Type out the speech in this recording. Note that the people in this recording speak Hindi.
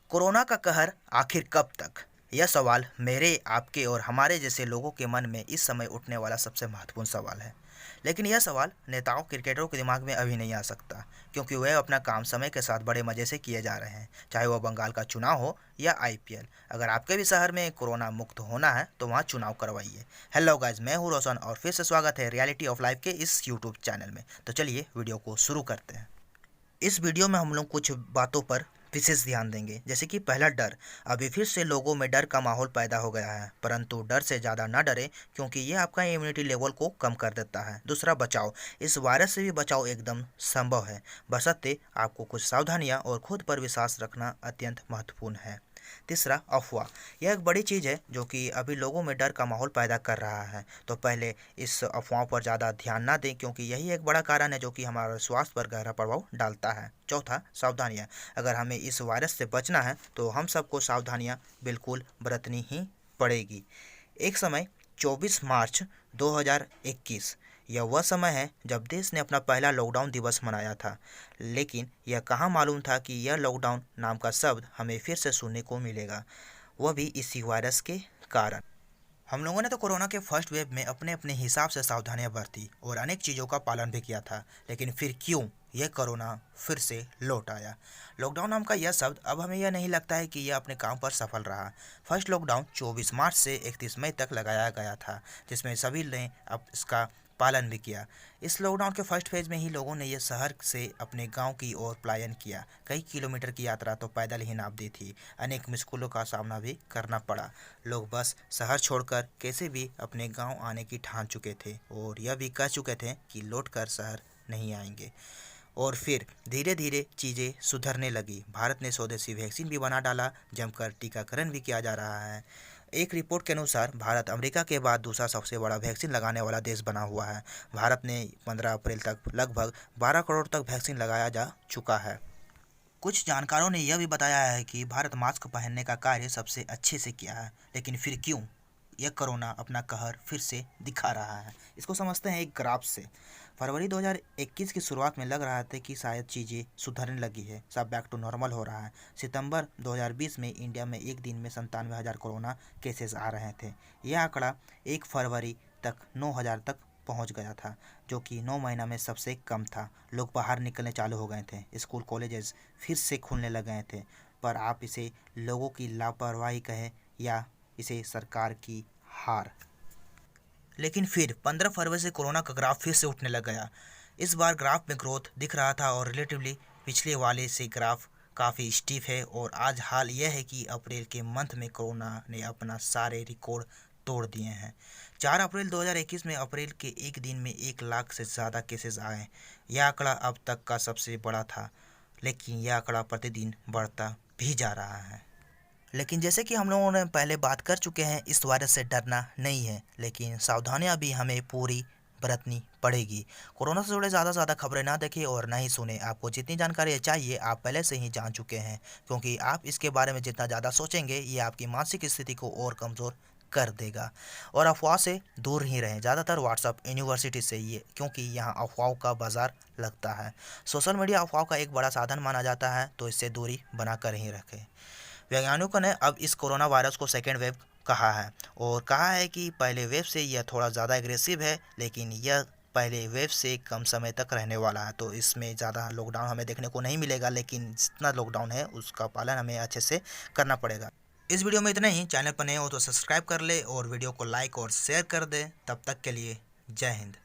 कोरोना का कहर आखिर कब तक? यह सवाल मेरे, आपके और हमारे जैसे लोगों के मन में इस समय उठने वाला सबसे महत्वपूर्ण सवाल है। लेकिन यह सवाल नेताओं, क्रिकेटरों के दिमाग में अभी नहीं आ सकता, क्योंकि वे अपना काम समय के साथ बड़े मज़े से किए जा रहे हैं, चाहे वह बंगाल का चुनाव हो या आईपीएल। अगर आपके भी शहर में कोरोना मुक्त होना है तो वहाँ चुनाव करवाइए। हेलो गाइज, मैं हूँ रोशन और फिर से स्वागत है रियलिटी ऑफ लाइफ के इस यूट्यूब चैनल में। तो चलिए वीडियो को शुरू करते हैं। इस वीडियो में हम लोग कुछ बातों पर विशेष ध्यान देंगे, जैसे कि पहला, डर। अभी फिर से लोगों में डर का माहौल पैदा हो गया है, परंतु डर से ज़्यादा ना डरे, क्योंकि ये आपका इम्यूनिटी लेवल को कम कर देता है। दूसरा, बचाव। इस वायरस से भी बचाव एकदम संभव है, बशर्ते आपको कुछ सावधानियां और खुद पर विश्वास रखना अत्यंत महत्वपूर्ण है। तीसरा, अफवाह। यह एक बड़ी चीज़ है जो कि अभी लोगों में डर का माहौल पैदा कर रहा है, तो पहले इस अफवाहों पर ज़्यादा ध्यान ना दें, क्योंकि यही एक बड़ा कारण है जो कि हमारे स्वास्थ्य पर गहरा प्रभाव डालता है। चौथा, सावधानियाँ। अगर हमें इस वायरस से बचना है तो हम सबको सावधानियाँ बिल्कुल बरतनी ही पड़ेगी। एक समय, 24 मार्च 2021, यह वह समय है जब देश ने अपना पहला लॉकडाउन दिवस मनाया था, लेकिन यह कहाँ मालूम था कि यह लॉकडाउन नाम का शब्द हमें फिर से सुनने को मिलेगा, वह भी इसी वायरस के कारण। हम लोगों ने तो कोरोना के फर्स्ट वेव में अपने अपने हिसाब से सावधानियां बरती और अनेक चीज़ों का पालन भी किया था, लेकिन फिर क्यों यह कोरोना फिर से लौट आया? लॉकडाउन नाम का यह शब्द, अब हमें यह नहीं लगता है कि यह अपने काम पर सफल रहा। फर्स्ट लॉकडाउन 24 मार्च से 31 मई तक लगाया गया था, जिसमें सभी ने अब इसका पालन भी किया। इस लॉकडाउन के फर्स्ट फेज में ही लोगों ने यह शहर से अपने गांव की ओर पलायन किया। कई किलोमीटर की यात्रा तो पैदल ही नाप दी थी। अनेक मुश्किलों का सामना भी करना पड़ा। लोग बस शहर छोड़कर कैसे भी अपने गांव आने की ठान चुके थे और यह भी कह चुके थे कि लौटकर शहर नहीं आएंगे। और फिर धीरे धीरे चीज़ें सुधरने लगी। भारत ने स्वदेशी वैक्सीन भी बना डाला, जमकर टीकाकरण भी किया जा रहा है। एक रिपोर्ट के अनुसार भारत अमेरिका के बाद दूसरा सबसे बड़ा वैक्सीन लगाने वाला देश बना हुआ है। भारत ने 15 अप्रैल तक लगभग 12 करोड़ तक वैक्सीन लगाया जा चुका है। कुछ जानकारों ने यह भी बताया है कि भारत मास्क पहनने का कार्य सबसे अच्छे से किया है, लेकिन फिर क्यों यह कोरोना अपना कहर फिर से दिखा रहा है? इसको समझते हैं एक ग्राफ से। फरवरी 2021 की शुरुआत में लग रहा था कि शायद चीज़ें सुधरने लगी है, सब बैक टू नॉर्मल हो रहा है। सितंबर 2020 में इंडिया में एक दिन में 97,000 कोरोना केसेस आ रहे थे। यह आंकड़ा 1 फरवरी तक 9,000 तक पहुंच गया था, जो कि 9 महीना में सबसे कम था। लोग बाहर निकलने चालू हो गए थे, स्कूल कॉलेजेस फिर से खुलने लग गए थे। पर आप इसे लोगों की लापरवाही कहें या इसे सरकार की हार। लेकिन फिर 15 फरवरी से कोरोना का ग्राफ फिर से उठने लग गया। इस बार ग्राफ में ग्रोथ दिख रहा था और रिलेटिवली पिछले वाले से ग्राफ काफ़ी स्टीफ है। और आज हाल यह है कि अप्रैल के मंथ में कोरोना ने अपना सारे रिकॉर्ड तोड़ दिए हैं। 4 अप्रैल 2021 में अप्रैल के एक दिन में 1 लाख से ज़्यादा केसेस आए। यह आंकड़ा अब तक का सबसे बड़ा था, लेकिन यह आंकड़ा प्रतिदिन बढ़ता भी जा रहा है। लेकिन जैसे कि हम लोगों ने पहले बात कर चुके हैं, इस वायरस से डरना नहीं है, लेकिन सावधानियां भी हमें पूरी बरतनी पड़ेगी। कोरोना से जुड़े ज़्यादा खबरें ना देखें और ना ही सुने। आपको जितनी जानकारी चाहिए आप पहले से ही जान चुके हैं, क्योंकि आप इसके बारे में जितना ज़्यादा सोचेंगे ये आपकी मानसिक स्थिति को और कमज़ोर कर देगा। और अफवाह से दूर ही रहें, ज़्यादातर व्हाट्सअप यूनिवर्सिटी से, ये क्योंकि यहाँ अफवाहों का बाज़ार लगता है। सोशल मीडिया अफवाह का एक बड़ा साधन माना जाता है, तो इससे दूरी बना कर ही रखें। वैज्ञानिकों ने अब इस कोरोना वायरस को सेकेंड वेव कहा है और कहा है कि पहले वेव से यह थोड़ा ज़्यादा एग्रेसिव है, लेकिन यह पहले वेव से कम समय तक रहने वाला है। तो इसमें ज़्यादा लॉकडाउन हमें देखने को नहीं मिलेगा, लेकिन जितना लॉकडाउन है उसका पालन हमें अच्छे से करना पड़ेगा। इस वीडियो में इतना ही। चैनल पर नए हो तो सब्सक्राइब कर ले और वीडियो को लाइक और शेयर कर दे। तब तक के लिए जय हिंद।